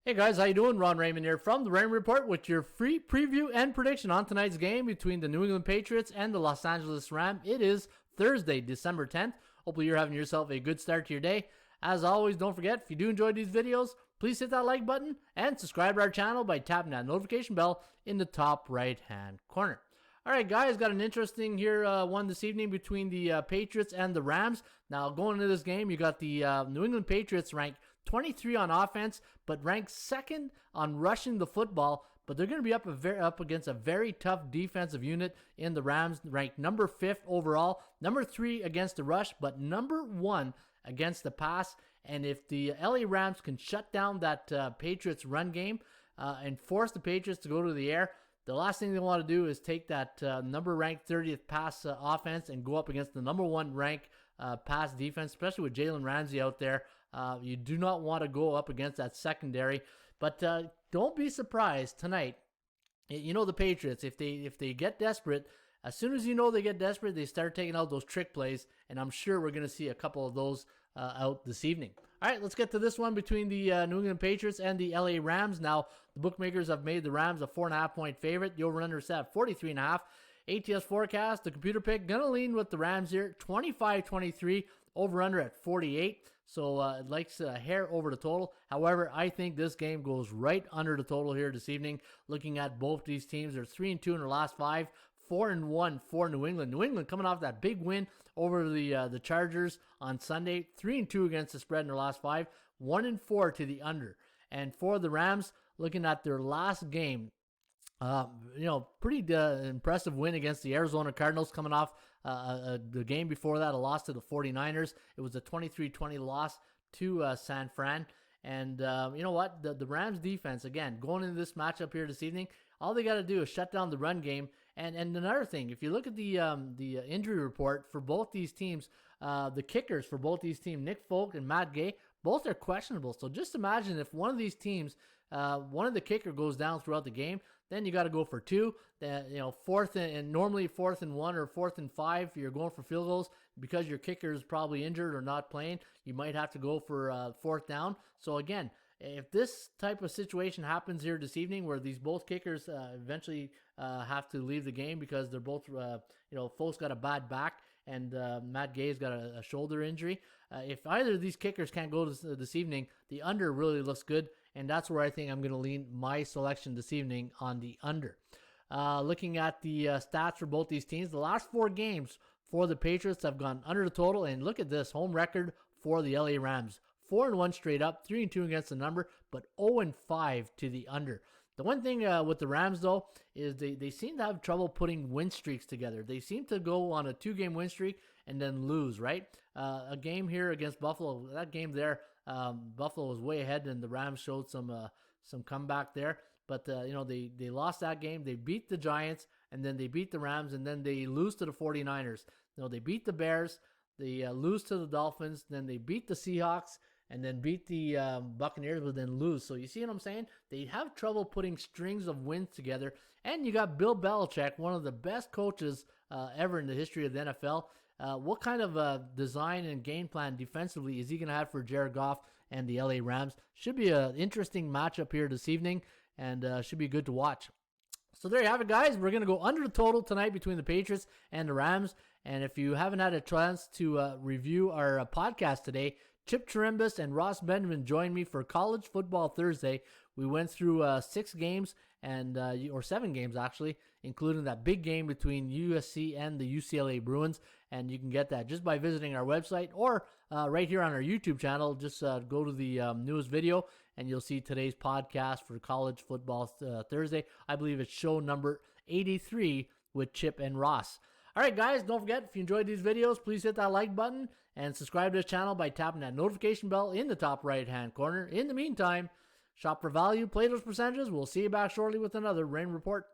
Hey guys, how you doing? Ron Raymond here from the Raymond Report with your free preview and prediction on tonight's game between the New England Patriots and the Los Angeles Rams. It is Thursday, December 10th. Hopefully you're having yourself a good start to your day. As always, don't forget, if you do enjoy these videos, please hit that like button and subscribe to our channel by tapping that notification bell in the top right-hand corner. All right, guys, got an interesting one this evening between the Patriots and the Rams. Now, going into this game, you got the New England Patriots ranked 23 on offense, but ranked second on rushing the football. But they're going to be up against a very tough defensive unit in the Rams, ranked number 5th overall, number 3 against the rush, but number 1 against the pass. And if the LA Rams can shut down that Patriots run game and force the Patriots to go to the air, the last thing they want to do is take that number ranked 30th pass offense and go up against the number 1 ranked pass defense, especially with Jalen Ramsey out there. You do not want to go up against that secondary. But don't be surprised tonight. You know the Patriots, if they get desperate, as soon as you know they get desperate, they start taking out those trick plays, and I'm sure we're going to see a couple of those out this evening. All right, let's get to this one between the New England Patriots and the LA Rams. Now, the bookmakers have made the Rams a 4.5-point favorite. The over-under set at 43.5. ATS forecast, the computer pick, going to lean with the Rams here, 25-23, over-under at 48. So it likes a hair over the total. However, I think this game goes right under the total here this evening. Looking at both these teams, they're 3-2 in their last 5. 4-1 for New England. New England coming off that big win over the Chargers on Sunday. 3-2 against the spread in their last 5. 1-4 to the under. And for the Rams, looking at their last game, pretty impressive win against the Arizona Cardinals, coming off the game before that, a loss to the 49ers. It was a 23-20 loss to San Fran. And you know what? The Rams defense, again, going into this matchup here this evening, all they got to do is shut down the run game. And another thing, if you look at the injury report for both these teams, the kickers for both these teams, Nick Folk and Matt Gay, both are questionable. So just imagine if one of these teams, one of the kicker goes down throughout the game, then you got to go for 2. Normally 4th and 1 or 4th and 5, you're going for field goals because your kicker is probably injured or not playing. You might have to go for 4th down. So again, if this type of situation happens here this evening, where these both kickers eventually have to leave the game because they're both, Folks got a bad back and Matt Gay's got a shoulder injury. If either of these kickers can't go this evening, the under really looks good, and that's where I think I'm going to lean my selection this evening on the under. Looking at the stats for both these teams, the last 4 games for the Patriots have gone under the total, and look at this home record for the LA Rams. 4-1 straight up, 3-2 against the number, but 0-5 to the under. The one thing with the Rams, though, is they seem to have trouble putting win streaks together. They seem to go on a 2-game win streak and then lose, right? A game here against Buffalo, that game there, Buffalo was way ahead and the Rams showed some comeback there. But, they lost that game. They beat the Giants, and then they beat the Rams, and then they lose to the 49ers. They beat the Bears, they lose to the Dolphins, then they beat the Seahawks, and then beat the Buccaneers, but then lose. So you see what I'm saying? They have trouble putting strings of wins together. And you got Bill Belichick, one of the best coaches ever in the history of the NFL. What kind of design and game plan defensively is he going to have for Jared Goff and the LA Rams? Should be an interesting matchup here this evening, and should be good to watch. So there you have it, guys. We're going to go under the total tonight between the Patriots and the Rams. And if you haven't had a chance to review our podcast today, Chip Chirimbus and Ross Benjamin joined me for College Football Thursday. We went through 6 games, or 7 games actually, including that big game between USC and the UCLA Bruins. And you can get that just by visiting our website or right here on our YouTube channel. Just go to the newest video and you'll see today's podcast for College Football Thursday. I believe it's show number 83 with Chip and Ross. All right, guys, don't forget, if you enjoyed these videos, please hit that like button and subscribe to this channel by tapping that notification bell in the top right-hand corner. In the meantime, shop for value, play those percentages. We'll see you back shortly with another Rain Report.